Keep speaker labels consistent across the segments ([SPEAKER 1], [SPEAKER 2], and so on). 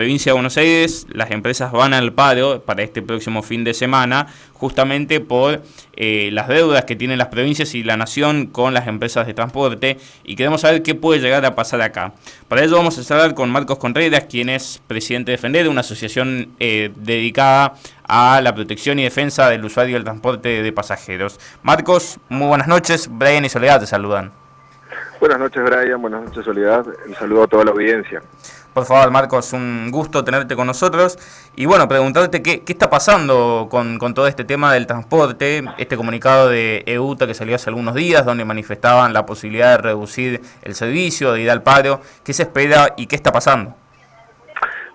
[SPEAKER 1] Provincia de Buenos Aires, las empresas van al paro para este próximo fin de semana, justamente por las deudas que tienen las provincias y la nación con las empresas de transporte, y queremos saber qué puede llegar a pasar acá. Para ello vamos a hablar con Marcos Contreras, quien es presidente de FENDER, una asociación dedicada a la protección y defensa del usuario del transporte de pasajeros. Marcos, muy buenas noches. Brian y Soledad te saludan.
[SPEAKER 2] Buenas noches, Brian. Buenas noches, Soledad. Un saludo a toda la audiencia.
[SPEAKER 1] Por favor, Marcos, un gusto tenerte con nosotros. Y bueno, preguntarte qué está pasando con todo este tema del transporte, este comunicado de EUTA que salió hace algunos días, donde manifestaban la posibilidad de reducir el servicio, de ir al paro. ¿Qué se espera y qué está pasando?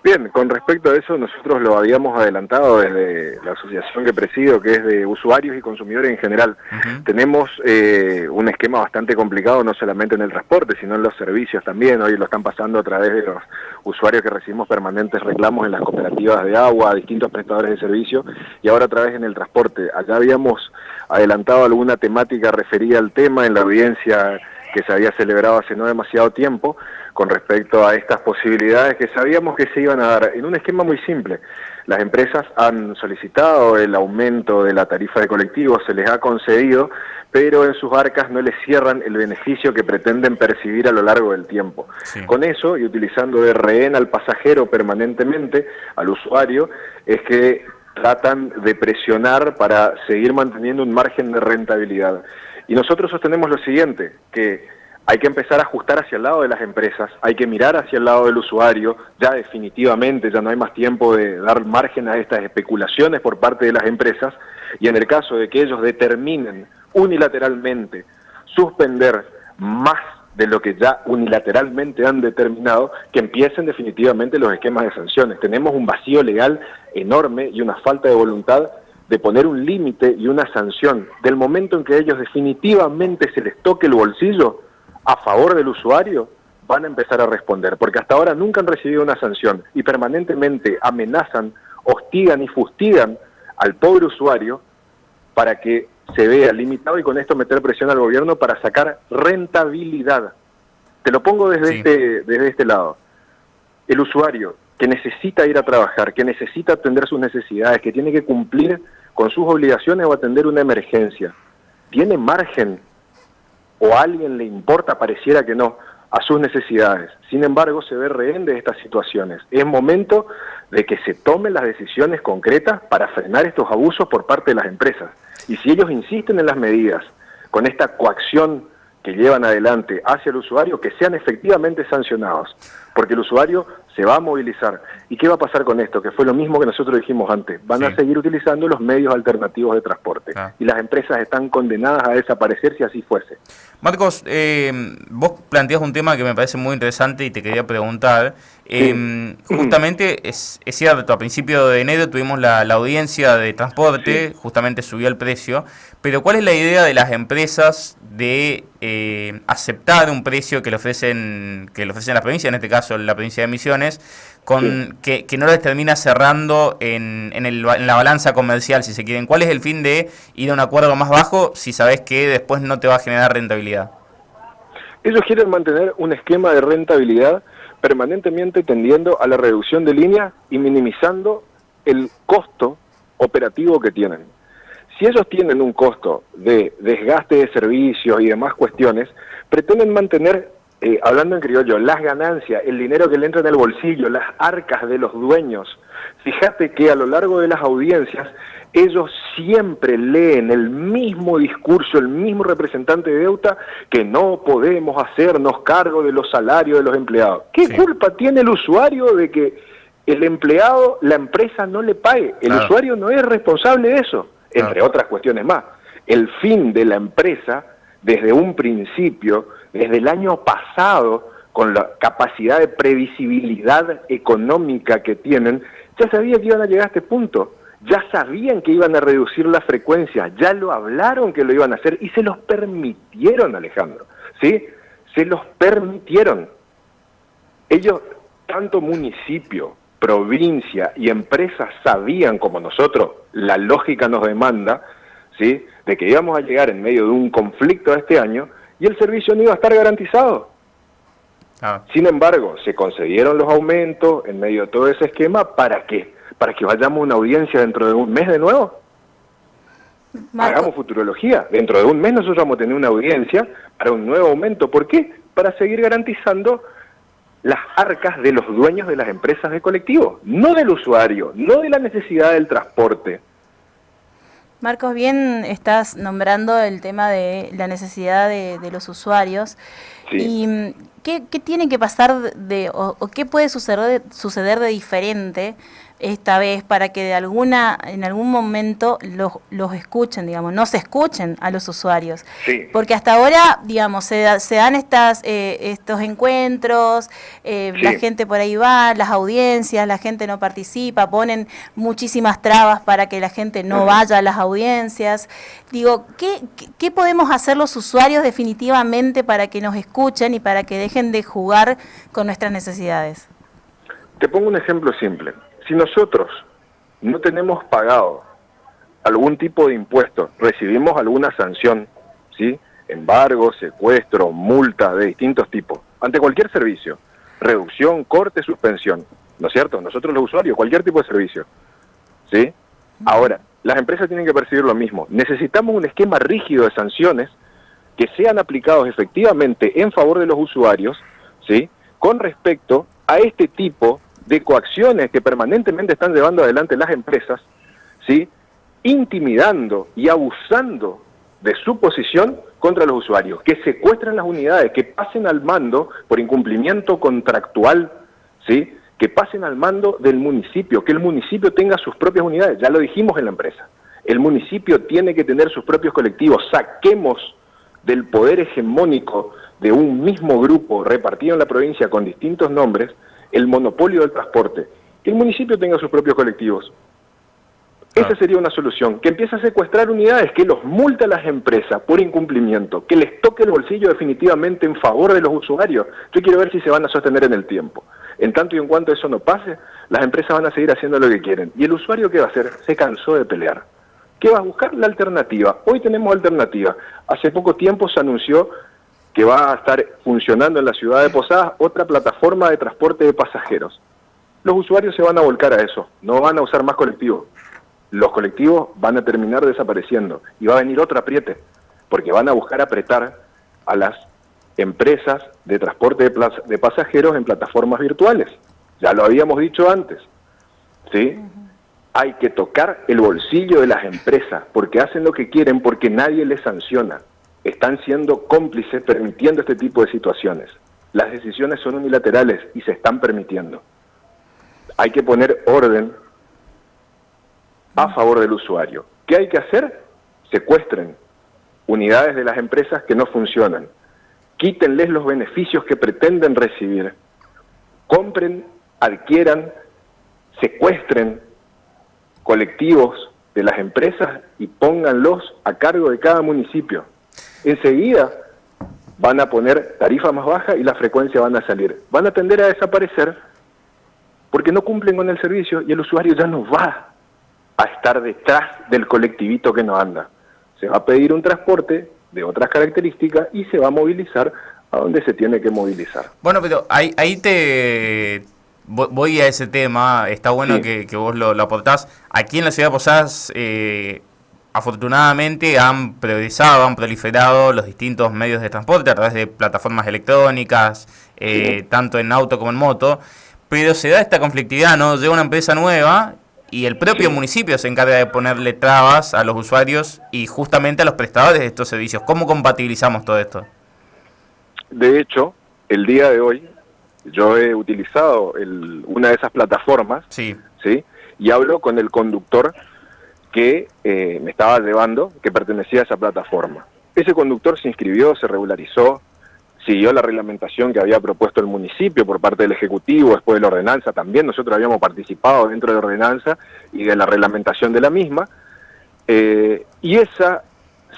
[SPEAKER 2] Bien, con respecto a eso, nosotros lo habíamos adelantado desde la asociación que presido, que es de usuarios y consumidores en general. Tenemos un esquema bastante complicado, no solamente en el transporte, sino en los servicios también. Hoy lo están pasando a través de los usuarios que recibimos permanentes reclamos en las cooperativas de agua, distintos prestadores de servicio, y ahora a través en el transporte. Allá habíamos adelantado alguna temática referida al tema en la audiencia que se había celebrado hace no demasiado tiempo, con respecto a estas posibilidades que sabíamos que se iban a dar en un esquema muy simple. Las empresas han solicitado el aumento de la tarifa de colectivos, se les ha concedido, pero en sus arcas no les cierran el beneficio que pretenden percibir a lo largo del tiempo. Sí. Con eso, y utilizando de rehén al pasajero permanentemente, al usuario, es que tratan de presionar para seguir manteniendo un margen de rentabilidad. Y nosotros sostenemos lo siguiente, que hay que empezar a ajustar hacia el lado de las empresas, hay que mirar hacia el lado del usuario, ya definitivamente ya no hay más tiempo de dar margen a estas especulaciones por parte de las empresas, y en el caso de que ellos determinen unilateralmente suspender más de lo que ya unilateralmente han determinado, que empiecen definitivamente los esquemas de sanciones. Tenemos un vacío legal enorme y una falta de voluntad de poner un límite y una sanción. Del momento en que ellos definitivamente se les toque el bolsillo a favor del usuario, van a empezar a responder, porque hasta ahora nunca han recibido una sanción y permanentemente amenazan, hostigan y fustigan al pobre usuario para que se vea limitado y con esto meter presión al gobierno para sacar rentabilidad. Te lo pongo desde este lado. El usuario que necesita ir a trabajar, que necesita atender sus necesidades, que tiene que cumplir con sus obligaciones o atender una emergencia, ¿tiene margen o a alguien le importa, pareciera que no, a sus necesidades? Sin embargo, se ve rehén de estas situaciones. Es momento de que se tomen las decisiones concretas para frenar estos abusos por parte de las empresas. Y si ellos insisten en las medidas, con esta coacción que llevan adelante hacia el usuario, que sean efectivamente sancionados, porque el usuario se va a movilizar. ¿Y qué va a pasar con esto? Que fue lo mismo que nosotros dijimos antes. Van a seguir utilizando los medios alternativos de transporte. Y las empresas están condenadas a desaparecer si así fuese.
[SPEAKER 1] Marcos, vos planteas un tema que me parece muy interesante y te quería preguntar. Justamente es cierto, a principio de enero tuvimos la audiencia de transporte, justamente subió el precio, pero ¿cuál es la idea de las empresas de aceptar un precio que le ofrecen la provincia, en este caso la provincia de Misiones, que no les termina cerrando en la balanza comercial, si se quieren? ¿Cuál es el fin de ir a un acuerdo más bajo si sabes que después no te va a generar rentabilidad?
[SPEAKER 2] Ellos quieren mantener un esquema de rentabilidad permanentemente tendiendo a la reducción de línea y minimizando el costo operativo que tienen. Si ellos tienen un costo de desgaste de servicios y demás cuestiones, pretenden mantener, hablando en criollo, las ganancias, el dinero que le entra en el bolsillo, las arcas de los dueños. Fíjate que a lo largo de las audiencias, ellos siempre leen el mismo discurso, el mismo representante de EUTA, que no podemos hacernos cargo de los salarios de los empleados. ¿Qué culpa tiene el usuario de que el empleado, la empresa no le pague? El usuario no es responsable de eso, entre otras cuestiones más. El fin de la empresa, desde un principio, desde el año pasado, con la capacidad de previsibilidad económica que tienen, ya sabía que iban a llegar a este punto. Ya sabían que iban a reducir la frecuencia, ya lo hablaron que lo iban a hacer y se los permitieron, Alejandro, ¿sí? Se los permitieron. Ellos, tanto municipio, provincia y empresas sabían, como nosotros, la lógica nos demanda, ¿sí?, de que íbamos a llegar en medio de un conflicto este año y el servicio no iba a estar garantizado.
[SPEAKER 1] Ah.
[SPEAKER 2] Sin embargo, se concedieron los aumentos en medio de todo ese esquema. ¿Para qué? ¿Para que vayamos a una audiencia dentro de un mes de nuevo? Hagamos futurología. Dentro de un mes nosotros vamos a tener una audiencia para un nuevo aumento. ¿Por qué? Para seguir garantizando las arcas de los dueños de las empresas de colectivo, no del usuario, no de la necesidad del transporte.
[SPEAKER 3] Marcos, bien estás nombrando el tema de la necesidad de los usuarios.
[SPEAKER 2] Sí.
[SPEAKER 3] ¿Y qué tiene que pasar o qué puede suceder de diferente esta vez para que en algún momento los escuchen, digamos, no se escuchen a los usuarios?
[SPEAKER 2] Sí.
[SPEAKER 3] Porque hasta ahora, digamos, se dan estos encuentros,
[SPEAKER 2] Sí.
[SPEAKER 3] la gente por ahí va, las audiencias, la gente no participa, ponen muchísimas trabas para que la gente no vaya a las audiencias. Digo, ¿qué podemos hacer los usuarios definitivamente para que nos escuchen y para que dejen de jugar con nuestras necesidades?
[SPEAKER 2] Te pongo un ejemplo simple. Si nosotros no tenemos pagado algún tipo de impuesto, recibimos alguna sanción, ¿sí? Embargo, secuestro, multa de distintos tipos, ante cualquier servicio, reducción, corte, suspensión, ¿no es cierto? Nosotros los usuarios, cualquier tipo de servicio, ¿sí? Ahora, las empresas tienen que percibir lo mismo. Necesitamos un esquema rígido de sanciones que sean aplicados efectivamente en favor de los usuarios, ¿sí? Con respecto a este tipo de coacciones que permanentemente están llevando adelante las empresas, ¿sí? Intimidando y abusando de su posición contra los usuarios, que secuestren las unidades, que pasen al mando por incumplimiento contractual, ¿sí? Que pasen al mando del municipio, que el municipio tenga sus propias unidades, ya lo dijimos en la empresa, el municipio tiene que tener sus propios colectivos, saquemos del poder hegemónico de un mismo grupo repartido en la provincia con distintos nombres, el monopolio del transporte, que el municipio tenga sus propios colectivos. Esa sería una solución, que empiece a secuestrar unidades, que los multe a las empresas por incumplimiento, que les toque el bolsillo definitivamente en favor de los usuarios. Yo quiero ver si se van a sostener en el tiempo. En tanto y en cuanto eso no pase, las empresas van a seguir haciendo lo que quieren. ¿Y el usuario qué va a hacer? Se cansó de pelear. ¿Qué va a buscar? La alternativa. Hoy tenemos alternativa. Hace poco tiempo se anunció que va a estar funcionando en la ciudad de Posadas otra plataforma de transporte de pasajeros. Los usuarios se van a volcar a eso, no van a usar más colectivos. Los colectivos van a terminar desapareciendo y va a venir otro apriete, porque van a buscar apretar a las empresas de transporte de pasajeros en plataformas virtuales. Ya lo habíamos dicho antes, ¿sí? Hay que tocar el bolsillo de las empresas, porque hacen lo que quieren, porque nadie les sanciona. Están siendo cómplices permitiendo este tipo de situaciones. Las decisiones son unilaterales y se están permitiendo. Hay que poner orden a favor del usuario. ¿Qué hay que hacer? Secuestren unidades de las empresas que no funcionan. Quítenles los beneficios que pretenden recibir. Compren, adquieran, secuestren colectivos de las empresas y pónganlos a cargo de cada municipio. Enseguida van a poner tarifa más baja y la frecuencia van a salir. Van a tender a desaparecer porque no cumplen con el servicio y el usuario ya no va a estar detrás del colectivito que no anda. Se va a pedir un transporte de otras características y se va a movilizar a donde se tiene que movilizar.
[SPEAKER 1] Bueno, pero ahí te voy a ese tema. Está bueno, sí, que vos lo aportás. Aquí en la ciudad de Posadas, afortunadamente han progresado, han proliferado los distintos medios de transporte a través de plataformas electrónicas, tanto en auto como en moto, pero se da esta conflictividad, ¿no? Llega una empresa nueva y el propio municipio se encarga de ponerle trabas a los usuarios y justamente a los prestadores de estos servicios. ¿Cómo compatibilizamos todo esto?
[SPEAKER 2] De hecho, el día de hoy yo he utilizado una de esas plataformas, ¿sí? Y hablo con el conductor que me estaba llevando, que pertenecía a esa plataforma. Ese conductor se inscribió, se regularizó, siguió la reglamentación que había propuesto el municipio por parte del Ejecutivo, después de la ordenanza también. Nosotros habíamos participado dentro de la ordenanza y de la reglamentación de la misma. Y esa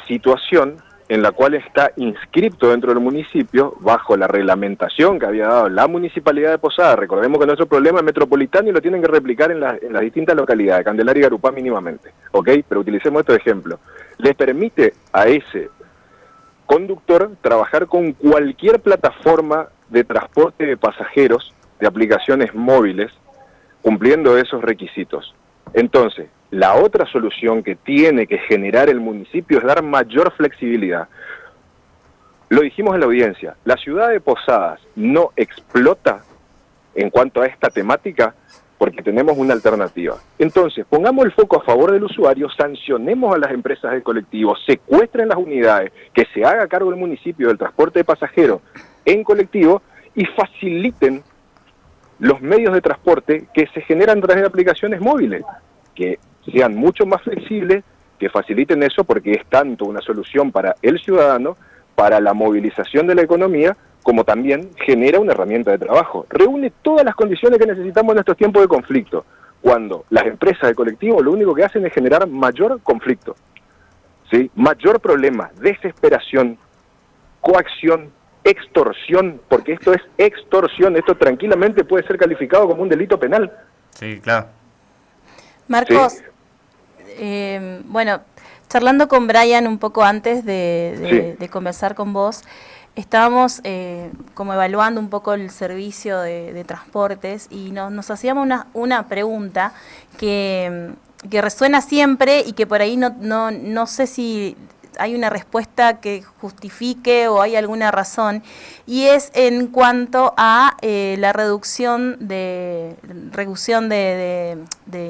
[SPEAKER 2] situación en la cual está inscripto dentro del municipio, bajo la reglamentación que había dado la Municipalidad de Posadas. Recordemos que nuestro problema es metropolitano y lo tienen que replicar en las distintas localidades, Candelaria y Garupá mínimamente, ¿ok? Pero utilicemos estos ejemplos. Les permite a ese conductor trabajar con cualquier plataforma de transporte de pasajeros de aplicaciones móviles cumpliendo esos requisitos. Entonces, la otra solución que tiene que generar el municipio es dar mayor flexibilidad. Lo dijimos en la audiencia, la ciudad de Posadas no explota en cuanto a esta temática porque tenemos una alternativa. Entonces, pongamos el foco a favor del usuario, sancionemos a las empresas de colectivo, secuestren las unidades, que se haga cargo el municipio del transporte de pasajeros en colectivo y faciliten los medios de transporte que se generan a través de aplicaciones móviles, que sean mucho más flexibles, que faciliten eso porque es tanto una solución para el ciudadano, para la movilización de la economía, como también genera una herramienta de trabajo. Reúne todas las condiciones que necesitamos en estos tiempos de conflicto, cuando las empresas de colectivo lo único que hacen es generar mayor conflicto, ¿sí? Mayor problema, desesperación, coacción, extorsión, porque esto es extorsión, esto tranquilamente puede ser calificado como un delito penal.
[SPEAKER 1] Sí, claro.
[SPEAKER 3] Marcos,
[SPEAKER 2] ¿Sí?
[SPEAKER 3] Bueno, charlando con Brian un poco antes de conversar con vos, estábamos como evaluando un poco el servicio de transportes y nos hacíamos una pregunta que resuena siempre y que por ahí no sé si hay una respuesta que justifique o hay alguna razón, y es en cuanto a la reducción de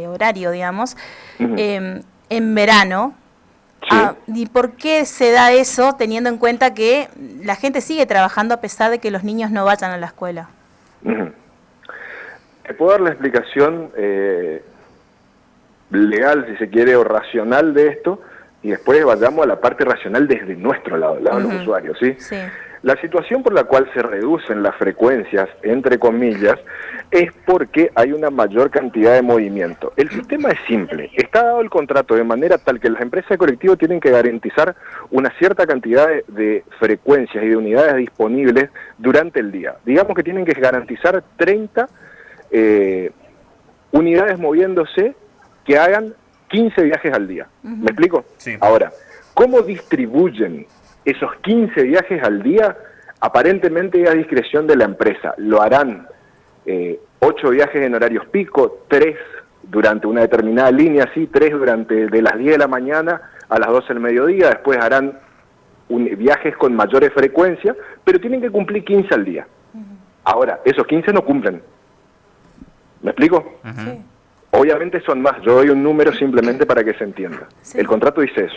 [SPEAKER 3] horario, digamos, en verano.
[SPEAKER 2] Sí.
[SPEAKER 3] ¿Y por qué se da eso teniendo en cuenta que la gente sigue trabajando a pesar de que los niños no vayan a la escuela?
[SPEAKER 2] Te puedo dar la explicación legal, si se quiere, o racional de esto, y después vayamos a la parte racional desde nuestro lado, el lado de los usuarios, ¿sí?
[SPEAKER 3] Sí.
[SPEAKER 2] La situación por la cual se reducen las frecuencias, entre comillas, es porque hay una mayor cantidad de movimiento. El sistema es simple. Está dado el contrato de manera tal que las empresas de colectivo tienen que garantizar una cierta cantidad de frecuencias y de unidades disponibles durante el día. Digamos que tienen que garantizar 30 unidades moviéndose que hagan 15 viajes al día. ¿Me explico?
[SPEAKER 1] Sí.
[SPEAKER 2] Ahora, ¿cómo distribuyen esos 15 viajes al día? Aparentemente es a discreción de la empresa. Lo harán 8 viajes en horarios pico, 3 durante una determinada línea, sí, 3 durante de las 10 de la mañana a las 12 del mediodía, después harán viajes con mayores frecuencias, pero tienen que cumplir 15 al día. Ahora, esos 15 no cumplen. ¿Me explico?
[SPEAKER 3] Sí.
[SPEAKER 2] Obviamente son más, yo doy un número simplemente para que se entienda.
[SPEAKER 3] Sí.
[SPEAKER 2] El contrato dice eso.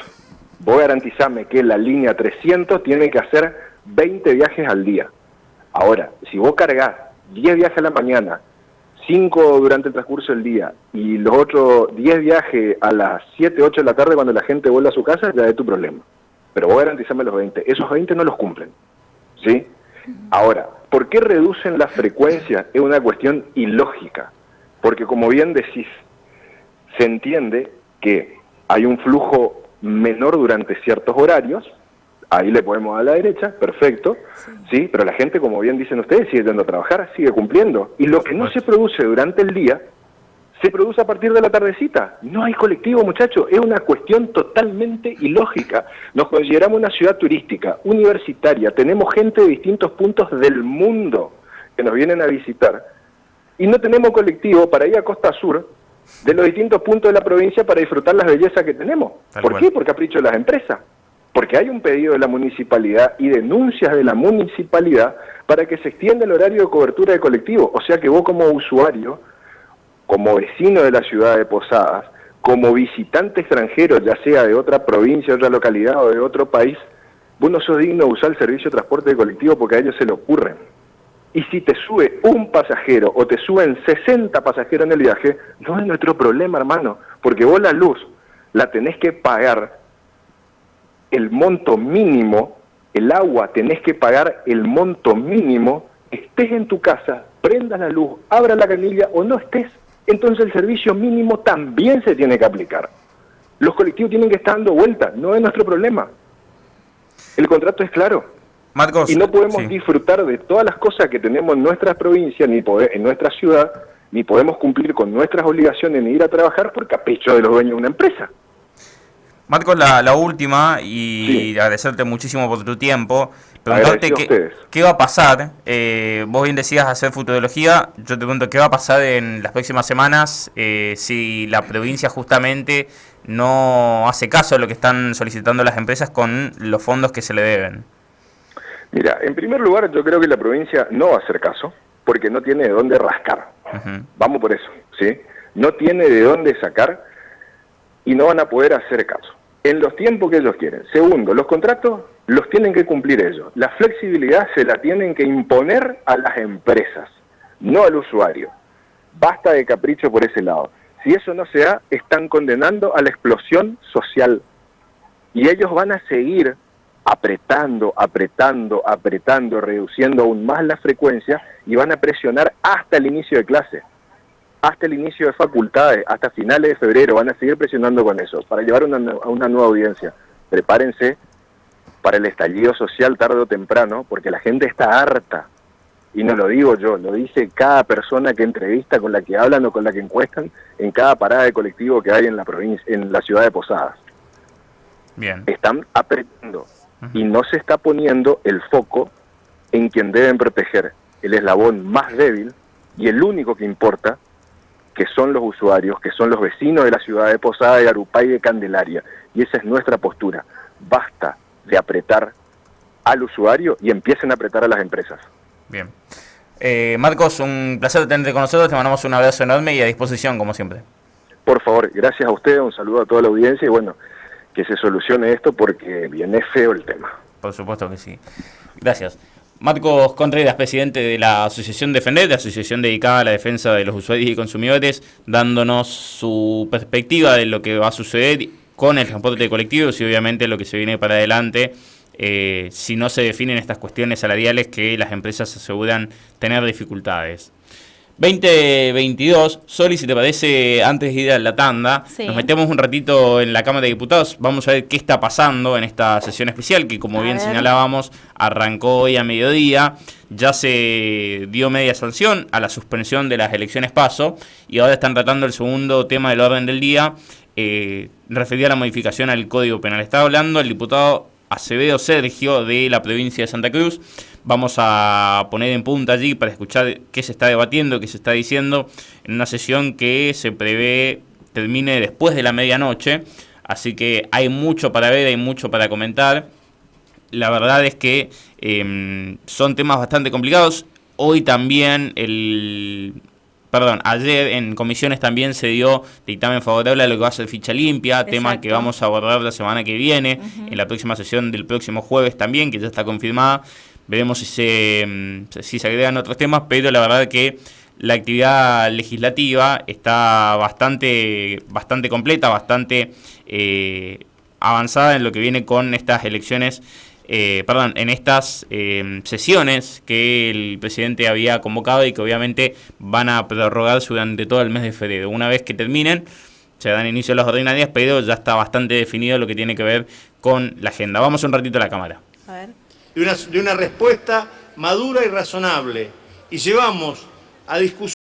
[SPEAKER 2] Vos garantizame que la línea 300 tiene que hacer 20 viajes al día. Ahora, si vos cargás 10 viajes a la mañana, 5 durante el transcurso del día y los otros 10 viajes a las 7, 8 de la tarde cuando la gente vuelve a su casa, ya es tu problema. Pero vos garantizame los 20. Esos 20 no los cumplen, ¿sí? Ahora, ¿por qué reducen la frecuencia? Es una cuestión ilógica. Porque como bien decís, se entiende que hay un flujo menor durante ciertos horarios, ahí le podemos a la derecha, perfecto, sí, pero la gente, como bien dicen ustedes, sigue yendo a trabajar, sigue cumpliendo. Y lo que no se produce durante el día, se produce a partir de la tardecita. No hay colectivo, muchachos, es una cuestión totalmente ilógica. Nos consideramos una ciudad turística, universitaria, tenemos gente de distintos puntos del mundo que nos vienen a visitar, y no tenemos colectivo para ir a Costa Sur de los distintos puntos de la provincia para disfrutar las bellezas que tenemos. ¿Por qué? Por capricho de las empresas. Porque hay un pedido de la municipalidad y denuncias de la municipalidad para que se extienda el horario de cobertura de colectivo. O sea que vos como usuario, como vecino de la ciudad de Posadas, como visitante extranjero, ya sea de otra provincia, otra localidad o de otro país, vos no sos digno de usar el servicio de transporte de colectivo porque a ellos se le ocurre. Y si te sube un pasajero o te suben 60 pasajeros en el viaje, no es nuestro problema, hermano, porque vos la luz la tenés que pagar el monto mínimo, el agua tenés que pagar el monto mínimo, estés en tu casa, prendas la luz, abra la canilla o no estés, entonces el servicio mínimo también se tiene que aplicar. Los colectivos tienen que estar dando vueltas, no es nuestro problema. El contrato es claro.
[SPEAKER 1] Marcos,
[SPEAKER 2] y no podemos disfrutar de todas las cosas que tenemos en nuestra provincia, ni en nuestra ciudad, ni podemos cumplir con nuestras obligaciones ni ir a trabajar por capricho de los dueños de una empresa.
[SPEAKER 1] Marcos, la última, y
[SPEAKER 2] sí,
[SPEAKER 1] agradecerte muchísimo por tu tiempo. preguntarte qué va a pasar. Vos bien decías hacer futurología, yo te pregunto qué va a pasar en las próximas semanas si la provincia justamente no hace caso a lo que están solicitando las empresas con los fondos que se le deben.
[SPEAKER 2] Mira, en primer lugar yo creo que la provincia no va a hacer caso porque no tiene de dónde rascar. Vamos por eso, ¿sí? No tiene de dónde sacar y no van a poder hacer caso en los tiempos que ellos quieren. Segundo, los contratos los tienen que cumplir ellos. La flexibilidad se la tienen que imponer a las empresas, no al usuario. Basta de capricho por ese lado. Si eso no se da, están condenando a la explosión social. Y ellos van a seguir apretando, reduciendo aún más la frecuencia y van a presionar hasta el inicio de clase, hasta el inicio de facultades, hasta finales de febrero. Van a seguir presionando con eso para llevar a una nueva audiencia. Prepárense para el estallido social tarde o temprano, porque la gente está harta. Y no lo digo yo, lo dice cada persona que entrevista, con la que hablan o con la que encuestan en cada parada de colectivo que hay en la provincia, en la ciudad de Posadas.
[SPEAKER 1] Bien.
[SPEAKER 2] Están apretando y no se está poniendo el foco en quien deben proteger, el eslabón más débil y el único que importa, que son los usuarios, que son los vecinos de la ciudad de Posada, de Arupay y de Candelaria. Y esa es nuestra postura. Basta de apretar al usuario y empiecen a apretar a las empresas.
[SPEAKER 1] Bien. Marcos, un placer tenerte con nosotros, te mandamos un abrazo enorme y a disposición, como siempre.
[SPEAKER 2] Por favor, gracias a ustedes, un saludo a toda la audiencia y bueno, que se solucione esto porque viene feo el tema.
[SPEAKER 1] Por supuesto que sí. Gracias. Marcos Contreras, presidente de la Asociación Defender, la asociación dedicada a la defensa de los usuarios y consumidores, dándonos su perspectiva de lo que va a suceder con el transporte colectivo y obviamente lo que se viene para adelante si no se definen estas cuestiones salariales que las empresas aseguran tener dificultades. 2022, Soli, si te parece, antes de ir a la tanda, sí, nos metemos un ratito en la Cámara de Diputados, vamos a ver qué está pasando en esta sesión especial, que como bien señalábamos, arrancó hoy a mediodía, ya se dio media sanción a la suspensión de las elecciones PASO, y ahora están tratando el segundo tema del orden del día, referido a la modificación al Código Penal. Está hablando el diputado Acevedo Sergio de la provincia de Santa Cruz. Vamos a poner en punta allí para escuchar qué se está debatiendo, qué se está diciendo en una sesión que se prevé termine después de la medianoche. Así que hay mucho para ver, hay mucho para comentar. La verdad es que son temas bastante complicados. Hoy también ayer en comisiones también se dio dictamen favorable a lo que va a ser ficha limpia, exacto, tema que vamos a abordar la semana que viene, en la próxima sesión del próximo jueves también, que ya está confirmada. Veremos si se agregan otros temas, pero la verdad que la actividad legislativa está bastante completa, bastante avanzada en lo que viene con estas elecciones, en estas sesiones que el presidente había convocado y que obviamente van a prorrogarse durante todo el mes de febrero. Una vez que terminen, se dan inicio a las ordinarias, pero ya está bastante definido lo que tiene que ver con la agenda. Vamos un ratito a la cámara.
[SPEAKER 3] A ver.
[SPEAKER 4] De una respuesta madura y razonable. Y llevamos a discusión